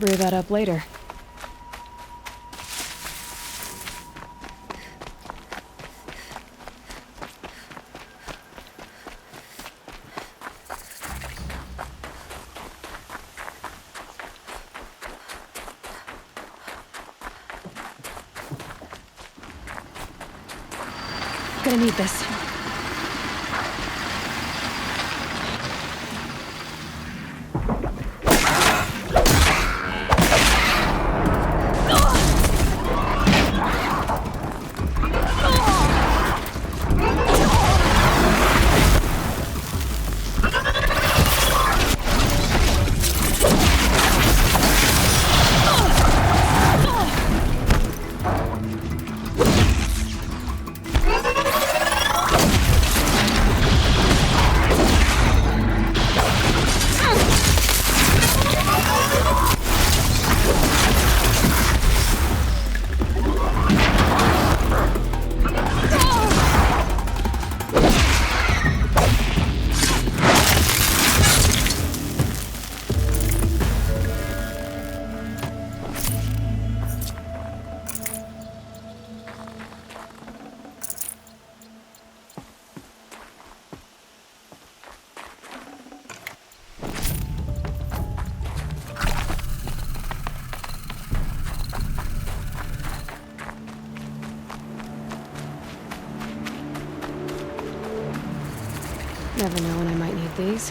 Brew that up later. Gonna need this. Never know when I might need these.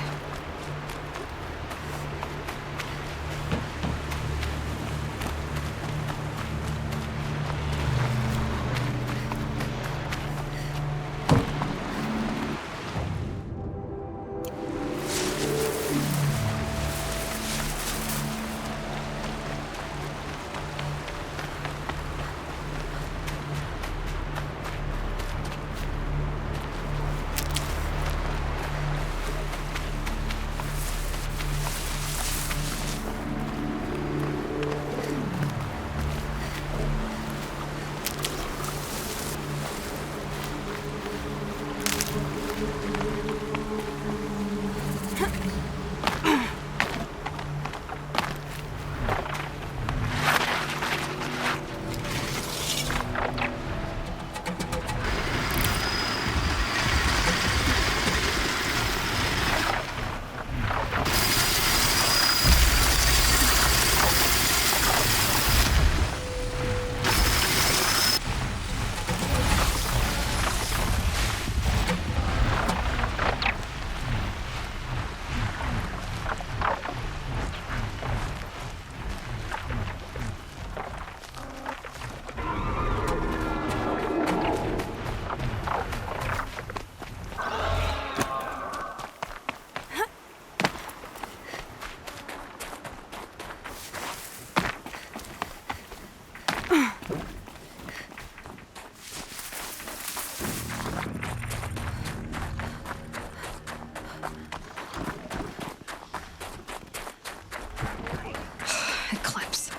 Eclipse.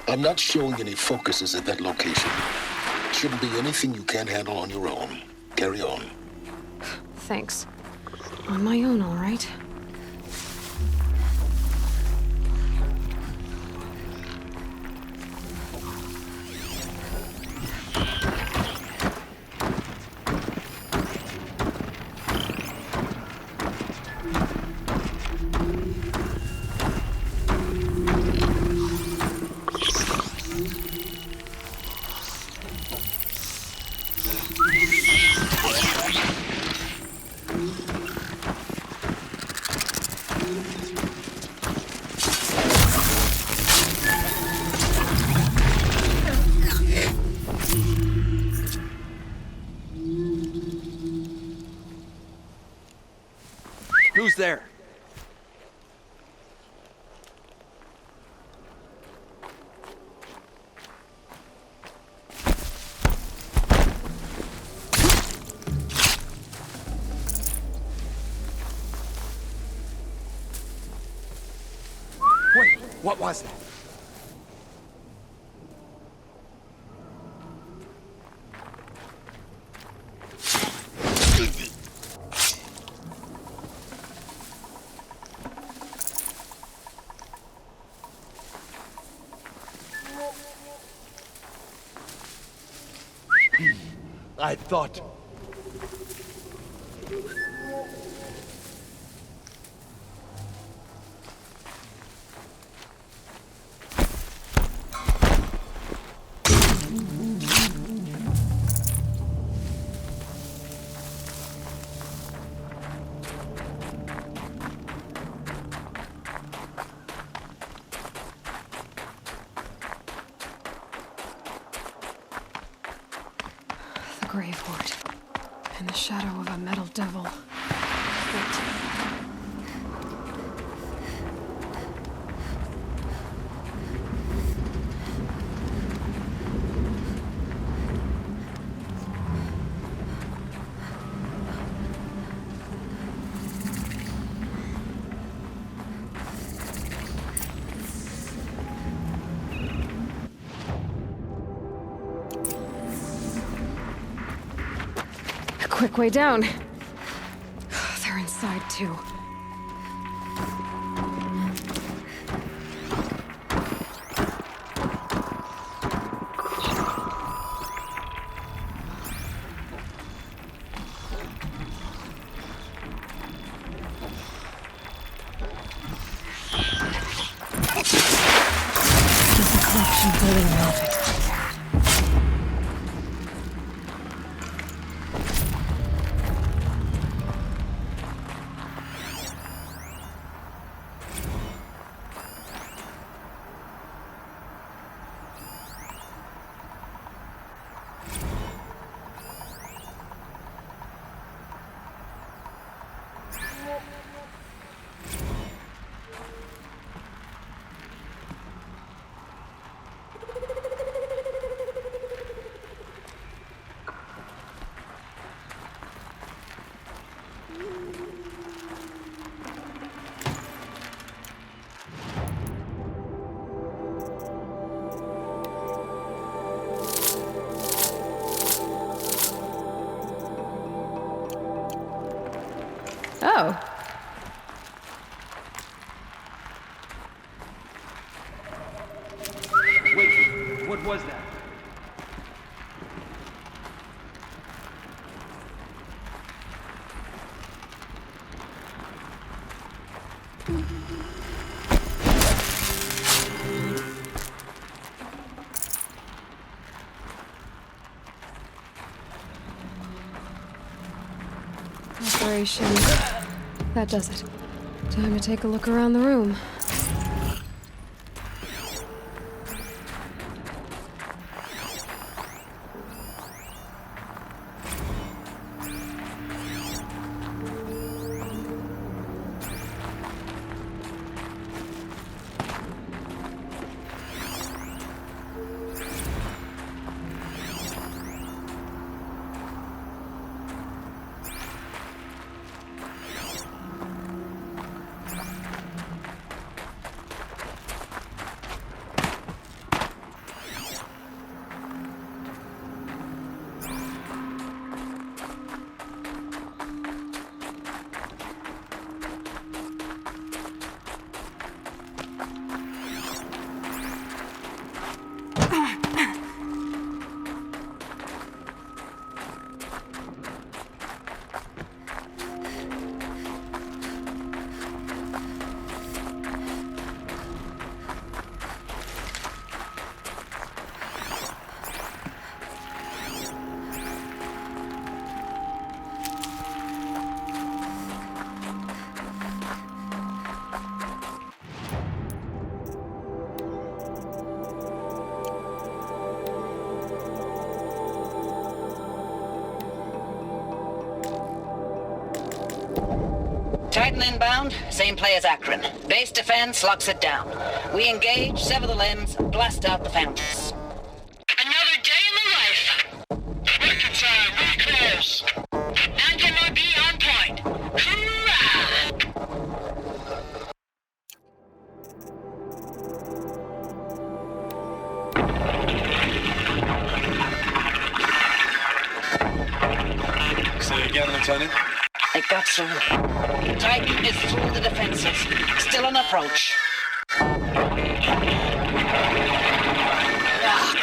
I'm not showing any focuses at that location. Shouldn't be anything you can't handle on your own. Carry on. Thanks. On my own, all right. Who's there? Wait, what was that? I thought... Grave Hoard. In the shadow of a metal devil. Wait. Quick way down. They're inside, too. There's a collection of Olin velvet. Oh. Wait, what was that? Operation. That does it. Time to take a look around the room. Titan inbound, same play as Akron. Base defense locks it down. We engage, sever the limbs, blast out the fountains. Another day in the life. Record time, we close. MB on point. Hoorah! Say again, Lieutenant. It got through. Titan is through the defenses. Still an approach. Ah,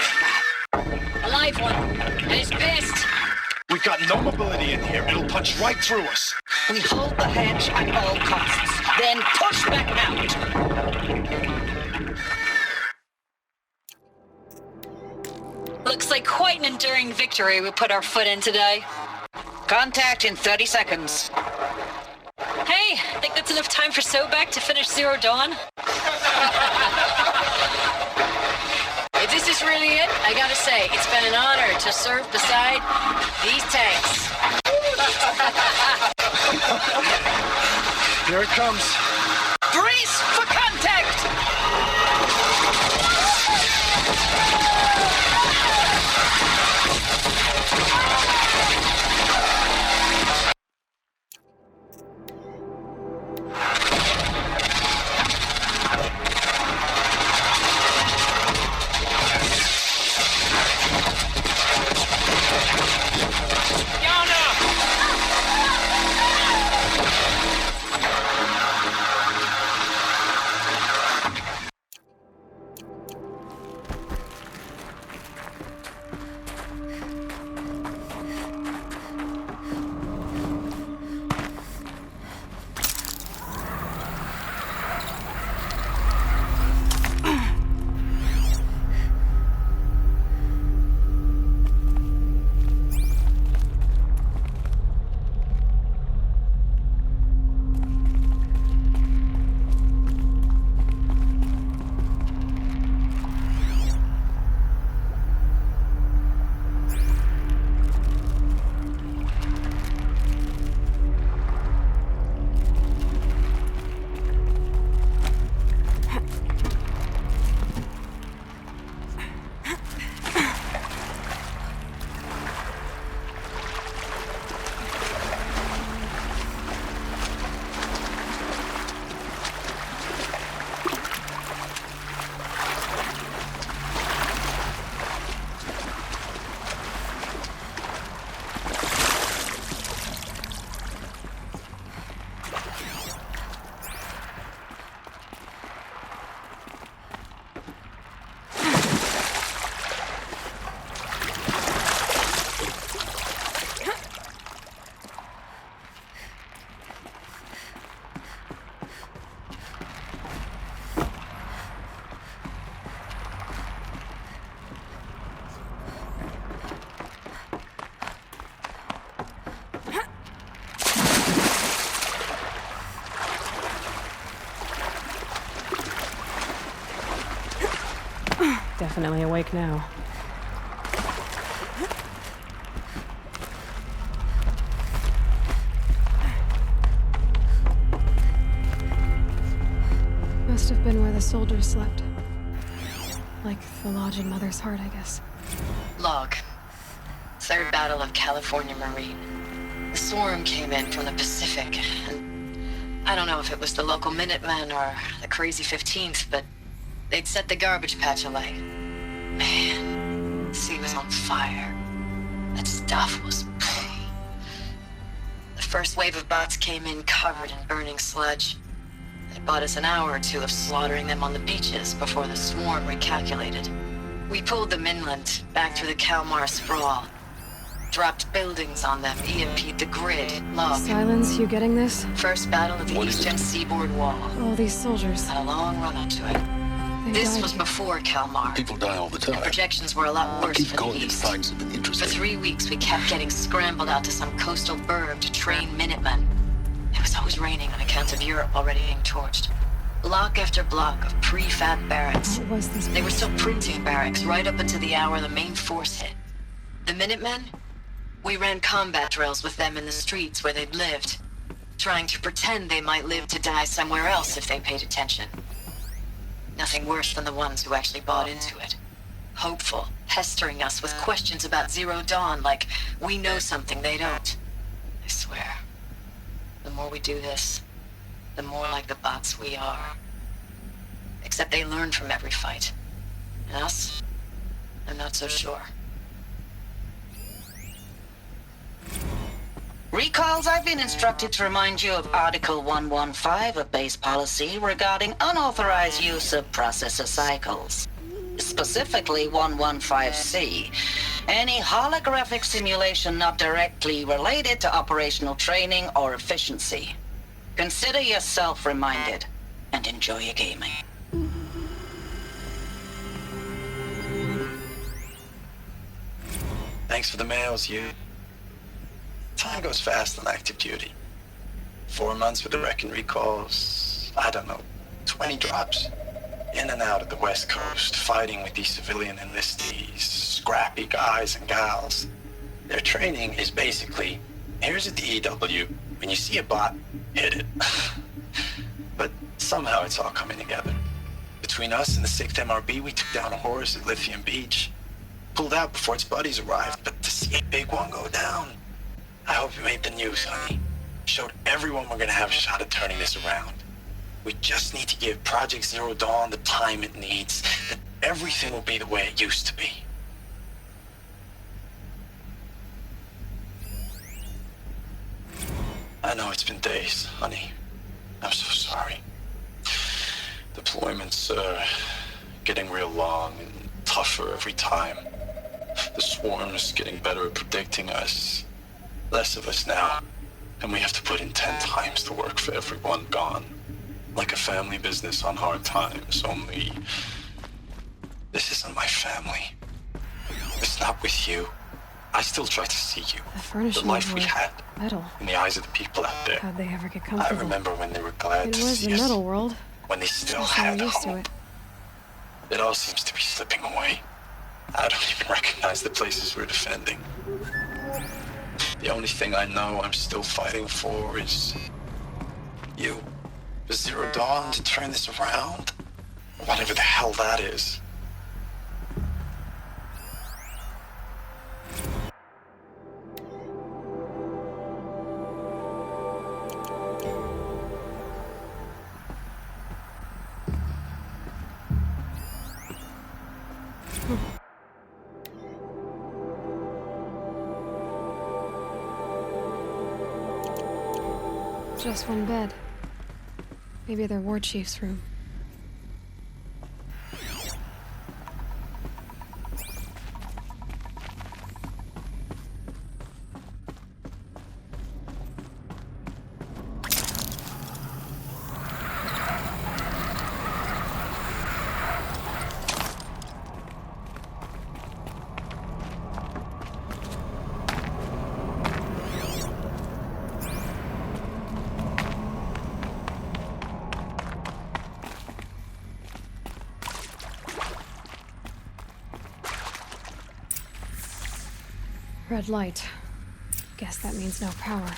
crap. A live one. And he's pissed. got no mobility in here. It'll punch right through us. We hold the hedge at all costs, then push back out. Looks like quite an enduring victory we put our foot in today. Contact in 30 seconds. Hey, think that's enough time for Sobeck to finish Zero Dawn? If this is really it, I gotta say, it's been an honor to serve beside these tanks. Here it comes. Brace for contact! Definitely awake now. Must have been where the soldiers slept. Like the lodge in Mother's Heart, I guess. Log. Third Battle of California Marine. The Oseram came in from the Pacific, and I don't know if it was the local Minutemen or the crazy 15th, but they'd set the garbage patch alight. Man, the sea was on fire. That stuff was... The first wave of bots came in covered in burning sludge. It bought us an hour or two of slaughtering them on the beaches before the swarm recalculated. We pulled them inland, back through the Kalmar sprawl. Dropped buildings on them, EMP'd the grid. Log. Silence, you getting this? First battle of the eastern seaboard wall. All these soldiers. Had a long run up to it. They This died was here. before Kalmar. People die all the time. Projections were a lot worse Keep for going the and east. find something For interesting. 3 weeks, we kept getting scrambled out to some coastal burg to train Minutemen. It was always raining on account of Europe already being torched. Block after block of prefab barracks. What was this? They were still printing barracks right up until the hour the main force hit. The Minutemen? We ran combat drills with them in the streets where they'd lived, trying to pretend they might live to die somewhere else if they paid attention. Nothing worse than the ones who actually bought into it. Hopeful, pestering us with questions about Zero Dawn like we know something they don't. I swear, the more we do this, the more like the bots we are. Except they learn from every fight. And us? I'm not so sure. Recalls, I've been instructed to remind you of Article 115 of base policy regarding unauthorized use of processor cycles. specifically 115C. Any holographic simulation not directly related to operational training or efficiency. Consider yourself reminded, and enjoy your gaming. Thanks for the mails, you. Time goes fast on active duty. 4 months with the Reckon recalls, I don't know, 20 drops. In and out of the West Coast, fighting with these civilian enlistees, scrappy guys and gals. Their training is basically, here's a DEW, when you see a bot, hit it. But somehow it's all coming together. Between us and the 6th MRB, we took down a horse at Lithium Beach. Pulled out before its buddies arrived, but to see a big one go down, I hope you made the news, honey. Showed everyone we're gonna have a shot at turning this around. We just need to give Project Zero Dawn the time it needs, that everything will be the way it used to be. I know it's been days, honey. I'm so sorry. Deployments are getting real long and tougher every time. The swarm's getting better at predicting us. Less of us now, and we have to put in 10 times the work for everyone gone. Like a family business on hard times, only... This isn't my family. It's not with you. I still try to see you. The furnishings the life we were had. metal. In the eyes of the people out there. How'd they ever get I comfortable? remember when they were glad It to was see the us. metal world. When they still That's how had we're used to hope. it. It all seems to be slipping away. I don't even recognize the places we're defending. The only thing I know I'm still fighting for is... you. For Zero Dawn to turn this around. Whatever the hell that is. Just one bed. Maybe their war chief's room. Red light. Guess that means no power.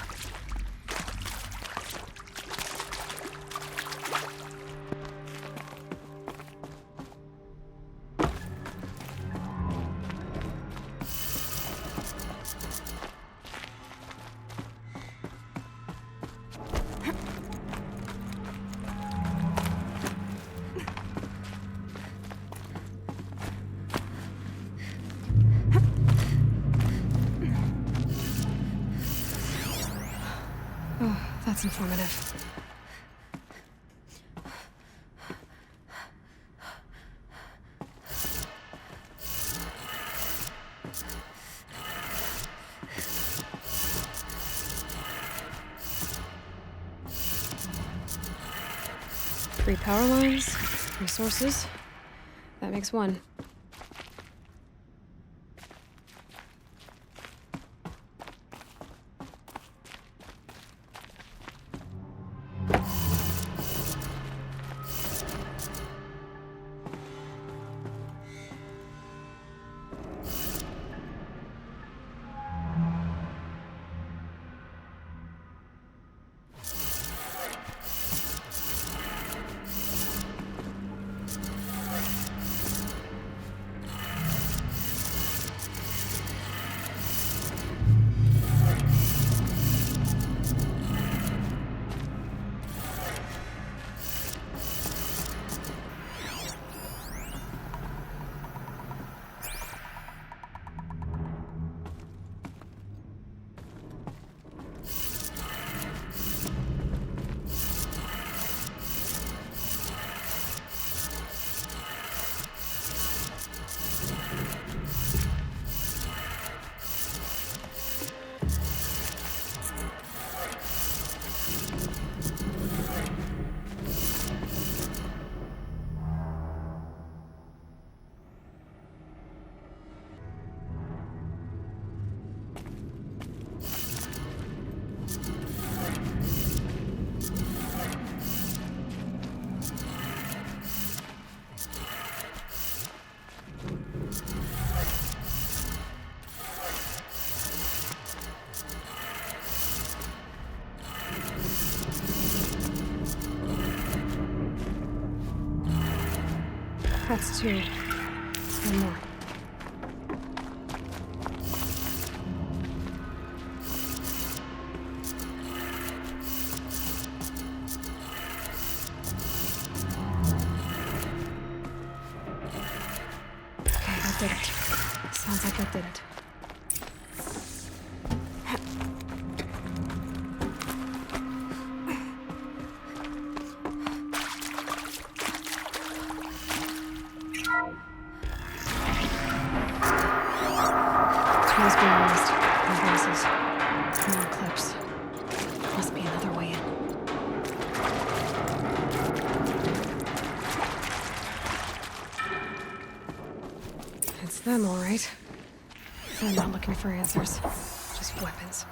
That's informative. Three power lines, resources. That makes one. That's two. One more. Okay, that did it. Sounds like that did it. Tools being used. And voices. More Eclipse. Must be another way in. It's them, all right. They're not looking for answers. Just weapons.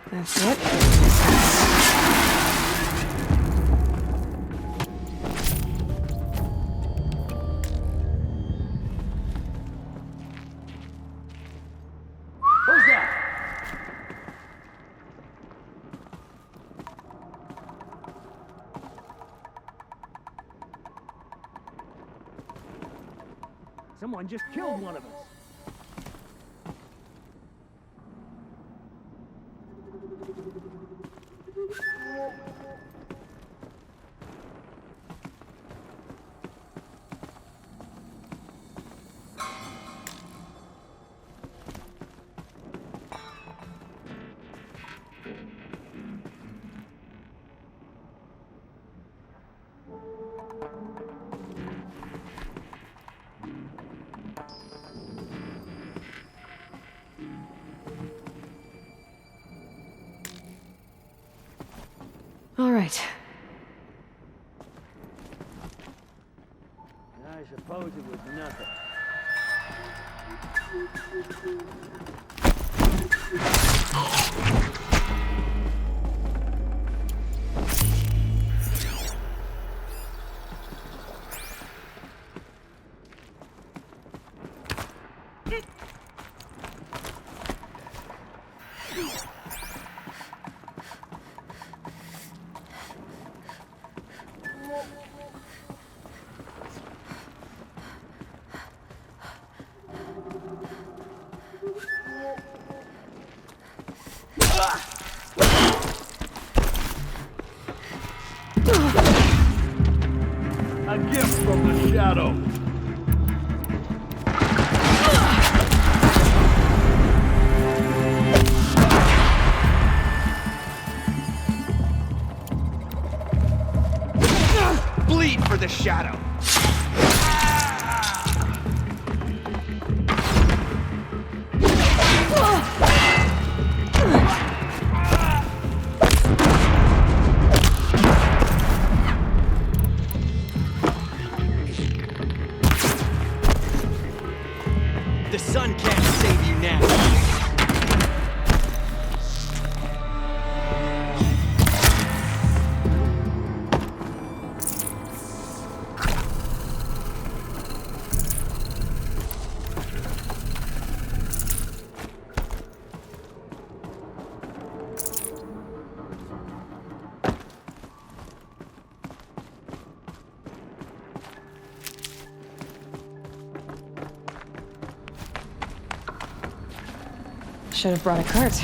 That's it. Who's that? Someone just killed one of us. All right. I suppose it was nothing. A gift from the shadow. Bleed for the shadow. sun can't save you now. Should have brought a cart.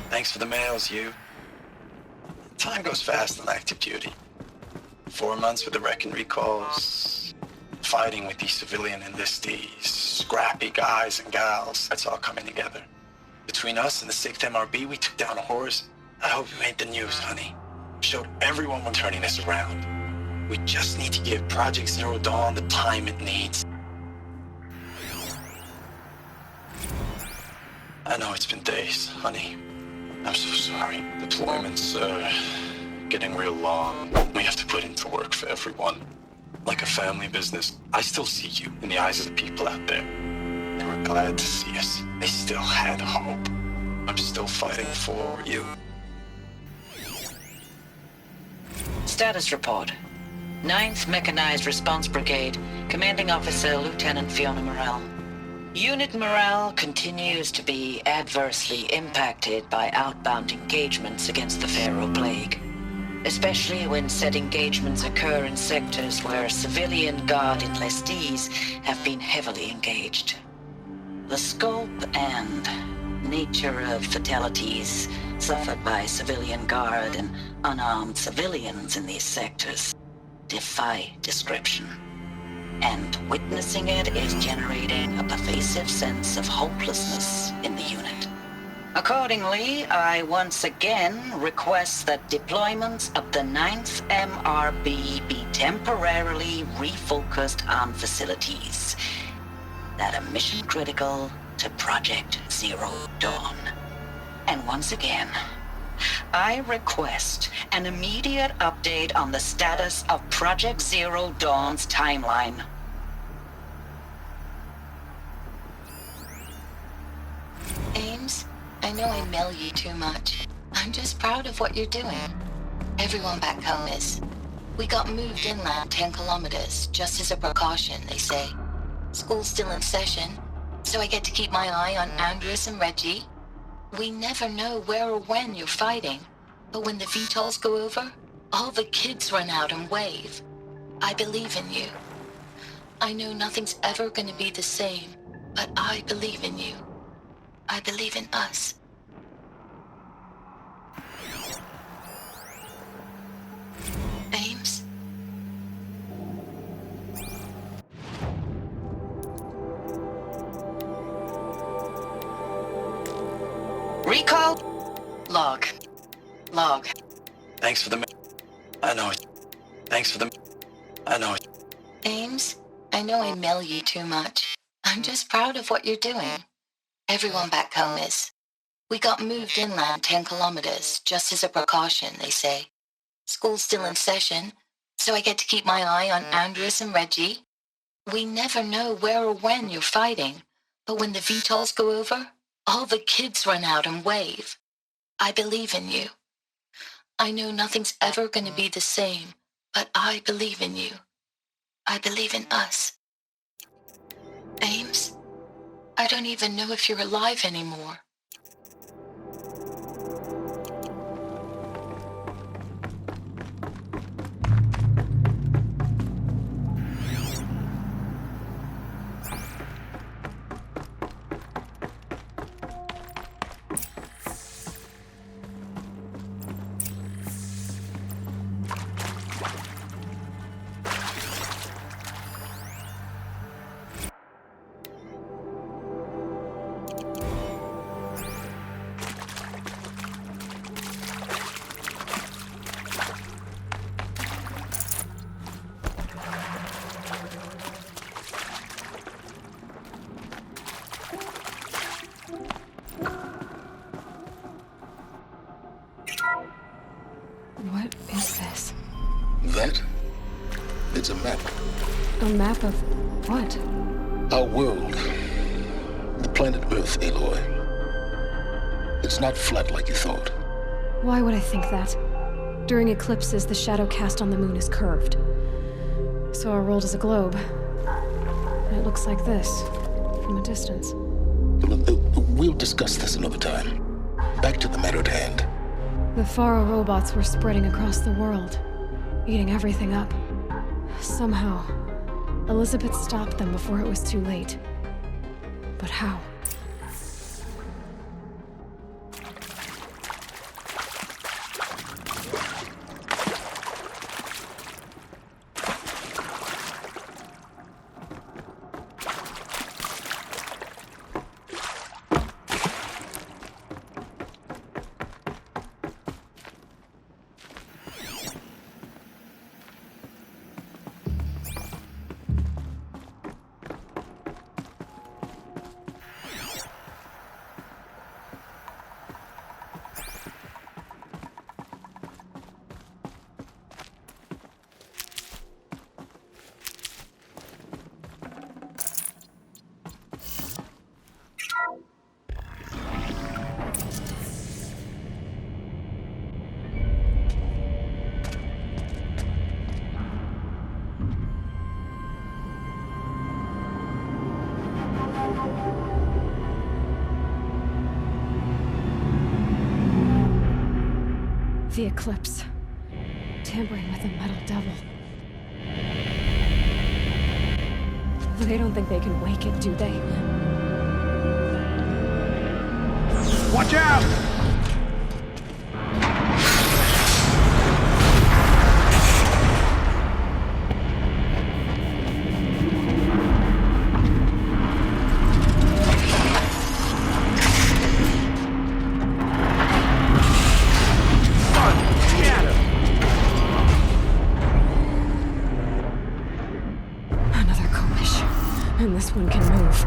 Thanks for the mails, you. Time goes fast on active duty. 4 months with the wreck and recalls, fighting with these civilian enlistees, scrappy guys and gals. That's all coming together. Between us and the 6th MRB, we took down a horse. I hope you made the news, honey. Showed everyone we're turning this around. We just need to give Project Zero Dawn the time it needs. I know it's been days, honey. I'm so sorry. Deployment's, getting real long. We have to put into work for everyone. Like a family business. I still see you in the eyes of the people out there. They were glad to see us. They still had hope. I'm still fighting for you. Status report. 9th Mechanized Response Brigade, Commanding Officer Lieutenant Fiona Morrell. Unit morale continues to be adversely impacted by outbound engagements against the Faro Plague, especially when said engagements occur in sectors where civilian guard enlistees have been heavily engaged. The scope and nature of fatalities suffered by civilian guard and unarmed civilians in these sectors defy description. And witnessing it is generating a pervasive sense of hopelessness in the unit. Accordingly, I once again request that deployments of the 9th MRB be temporarily refocused on facilities that are mission critical to Project Zero Dawn. And once again, I request an immediate update on the status of Project Zero Dawn's timeline. Ames, I know I mail you too much. I'm just proud of what you're doing. Everyone back home is. We got moved inland 10 kilometers, just as a precaution, they say. School's still in session, so I get to keep my eye on Andres and Reggie. We never know where or when you're fighting, but when the VTOLs go over, all the kids run out and wave. I believe in you. I know nothing's ever gonna be the same, but I believe in you. I believe in us. Ames? Recall? Log. Log. Thanks for the I know it. Thanks for the I know it. Ames, I know I mail you too much. I'm just proud of what you're doing. Everyone back home is. We got moved inland 10 kilometers, just as a precaution, they say. School's still in session, so I get to keep my eye on Andres and Reggie. We never know where or when you're fighting, but when the VTOLs go over, all the kids run out and wave. I believe in you. I know nothing's ever going to be the same, but I believe in you. I believe in us. Ames, I don't even know if you're alive anymore. What is this? That? It's a map. A map of what? Our world. The planet Earth, Aloy. It's not flat like you thought. Why would I think that? During eclipses, the shadow cast on the moon is curved. So our world is a globe. And it looks like this, from a distance. We'll discuss this another time. Back to the matter at hand. The Faro robots were spreading across the world, eating everything up. Somehow, Elisabet stopped them before it was too late. But how? The Eclipse. Tampering with the metal devil. They don't think they can wake it, do they? Watch out! And this one can move.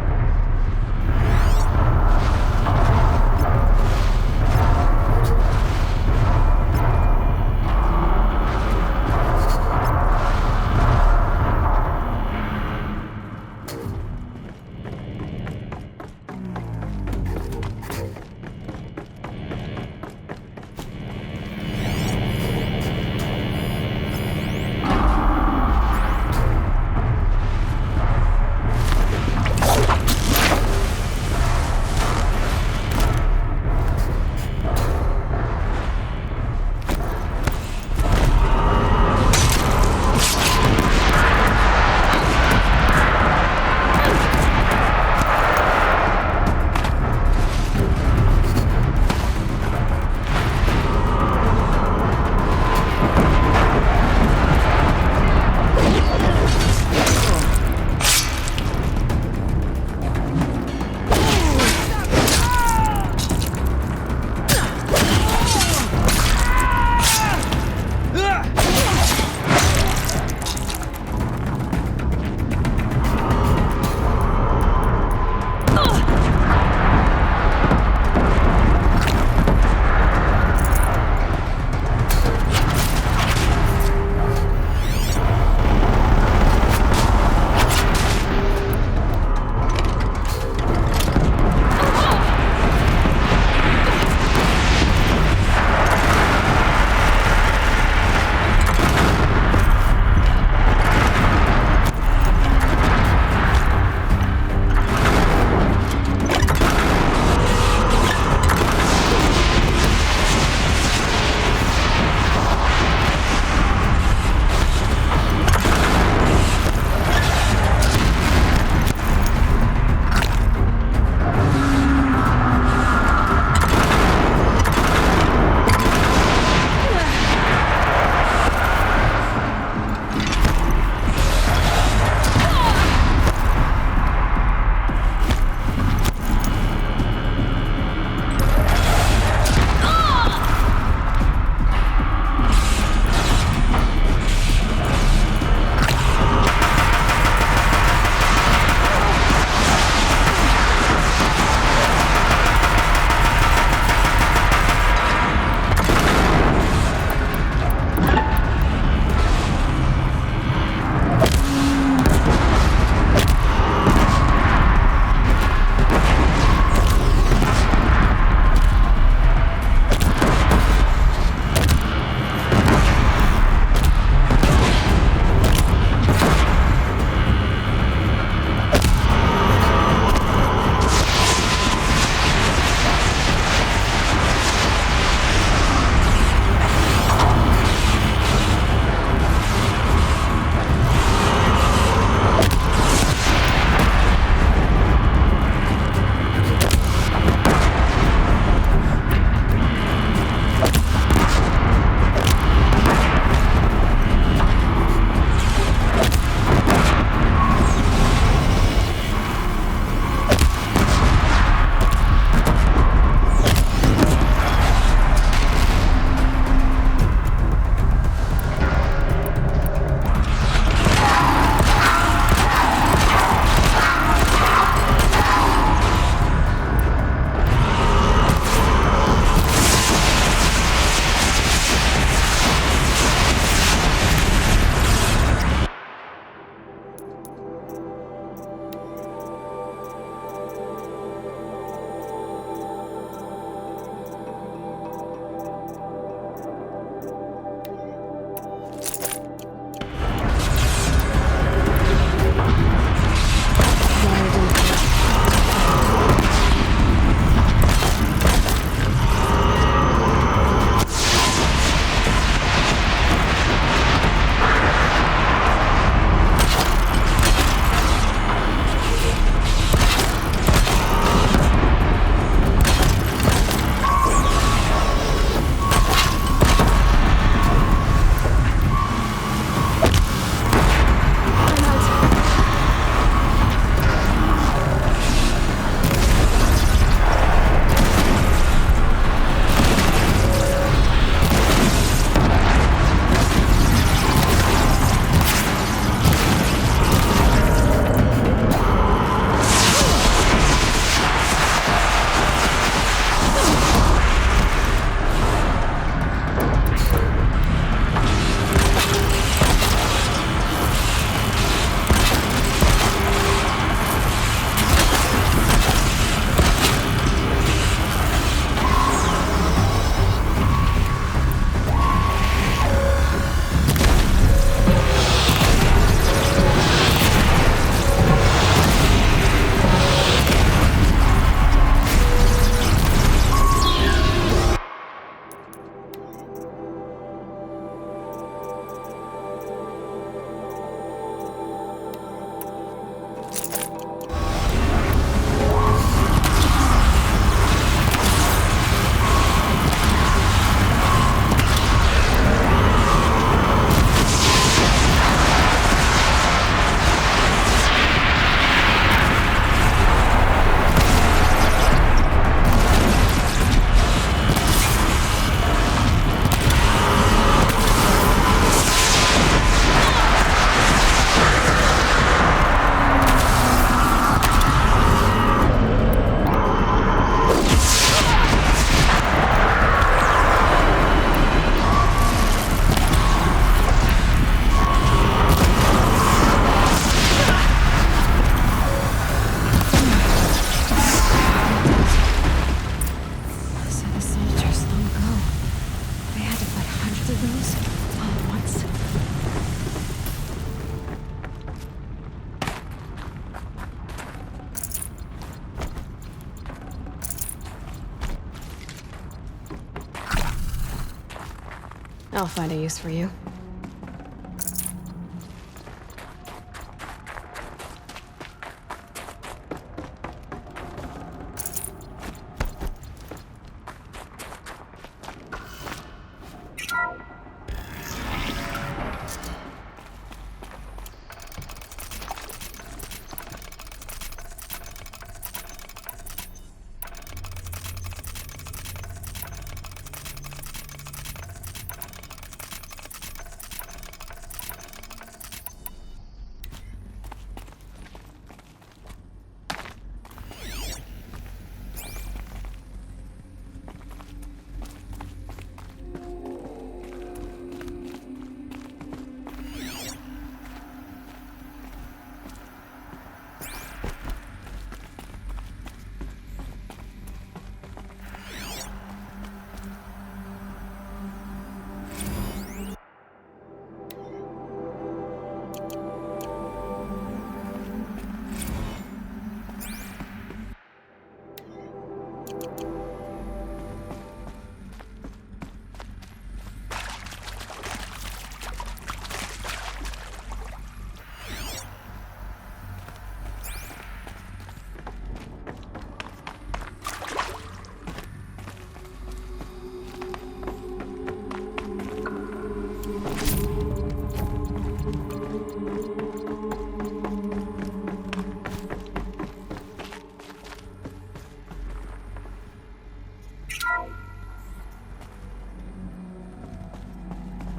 I'll find a use for you.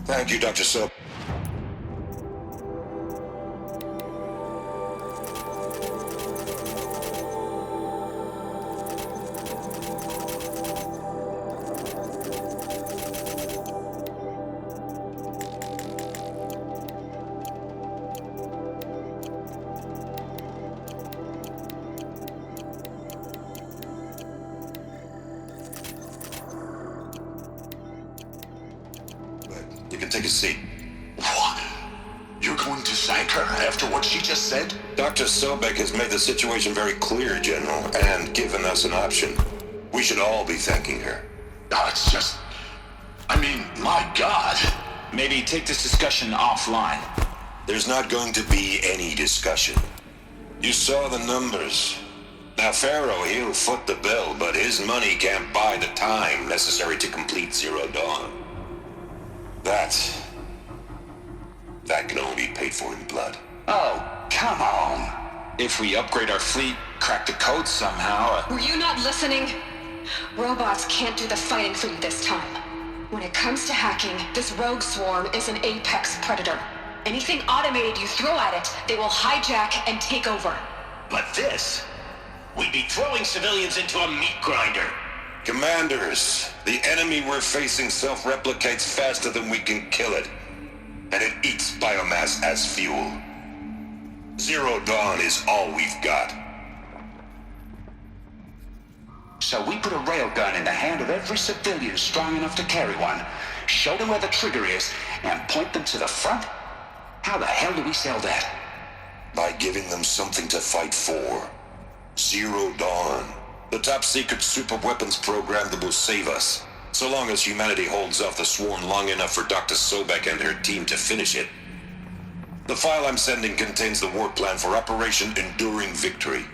Thank you, Dr. Sobeck. You can take a seat. What? You're going to thank her after what she just said? Dr. Sobeck has made the situation very clear, General, and given us an option. We should all be thanking her. No, it's just... I mean, my God. Maybe take this discussion offline. There's not going to be any discussion. You saw the numbers. Now, Faro, he'll foot the bill, but his money can't buy the time necessary to complete Zero Dawn. That can only be paid for in blood. Oh, come on. If we upgrade our fleet, crack the code somehow... Were you not listening? Robots can't do the fighting for you this time. When it comes to hacking, this rogue swarm is an apex predator. Anything automated you throw at it, they will hijack and take over. But this... We'd be throwing civilians into a meat grinder. Commanders, the enemy we're facing self-replicates faster than we can kill it. And it eats biomass as fuel. Zero Dawn is all we've got. So we put a railgun in the hand of every civilian strong enough to carry one, show them where the trigger is, and point them to the front? How the hell do we sell that? By giving them something to fight for. Zero Dawn. The top-secret super-weapons program that will save us. So long as humanity holds off the swarm long enough for Dr. Sobeck and her team to finish it. The file I'm sending contains the war plan for Operation Enduring Victory.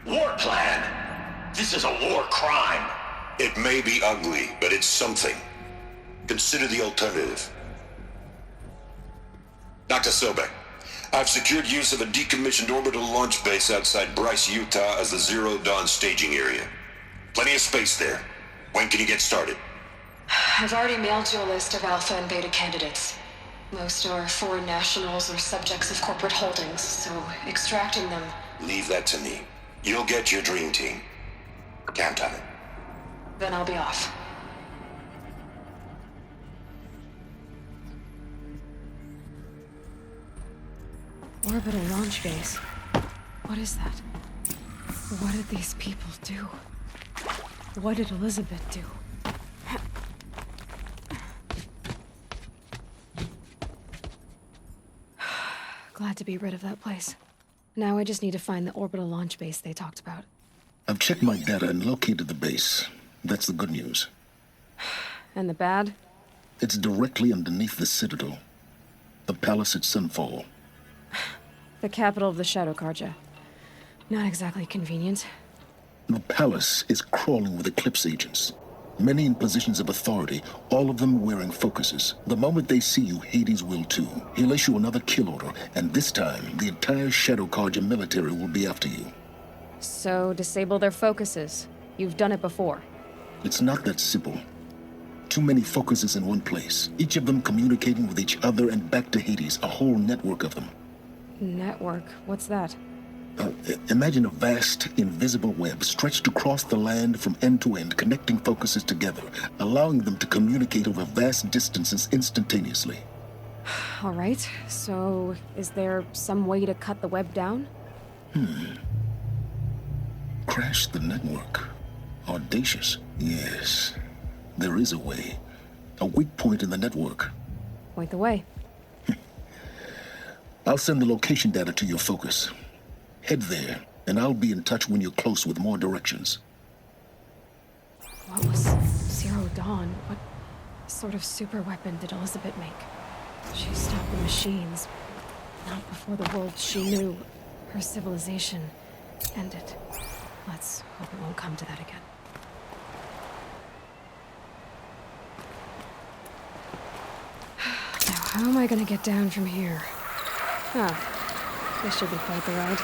War plan? This is a war crime. It may be ugly, but it's something. Consider the alternative. Dr. Sobeck, I've secured use of a decommissioned orbital launch base outside Bryce, Utah as the Zero Dawn staging area. Plenty of space there. When can you get started? I've already mailed you a list of alpha and beta candidates. Most are foreign nationals or subjects of corporate holdings, so extracting them... Leave that to me. You'll get your dream team. Count on it. Then I'll be off. Orbital launch base. What is that? What did these people do? What did Elisabet do? Glad to be rid of that place. Now I just need to find the orbital launch base they talked about. I've checked my data and located the base. That's the good news. And the bad? It's directly underneath the Citadel. The palace at Sunfall. The capital of the Shadow Carja. Not exactly convenient. The palace is crawling with Eclipse agents. Many in positions of authority, all of them wearing focuses. The moment they see you, Hades will too. He'll issue another kill order, and this time, the entire Shadow Carja military will be after you. So, disable their focuses. You've done it before. It's not that simple. Too many focuses in one place, each of them communicating with each other and back to Hades, a whole network of them. Network? What's that? Imagine a vast, invisible web stretched across the land from end to end, connecting focuses together, allowing them to communicate over vast distances instantaneously. All right, so is there some way to cut the web down? Crash the network. Audacious. Yes, there is a way. A weak point in the network. Point the way. I'll send the location data to your focus. Head there, and I'll be in touch when you're close with more directions. What was Zero Dawn? What sort of super weapon did Elisabet make? She stopped the machines, not before the world she knew, her civilization, ended. Let's hope it won't come to that again. Now, how am I gonna get down from here? This should be quite the ride.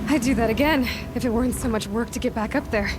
I'd do that again, if it weren't so much work to get back up there.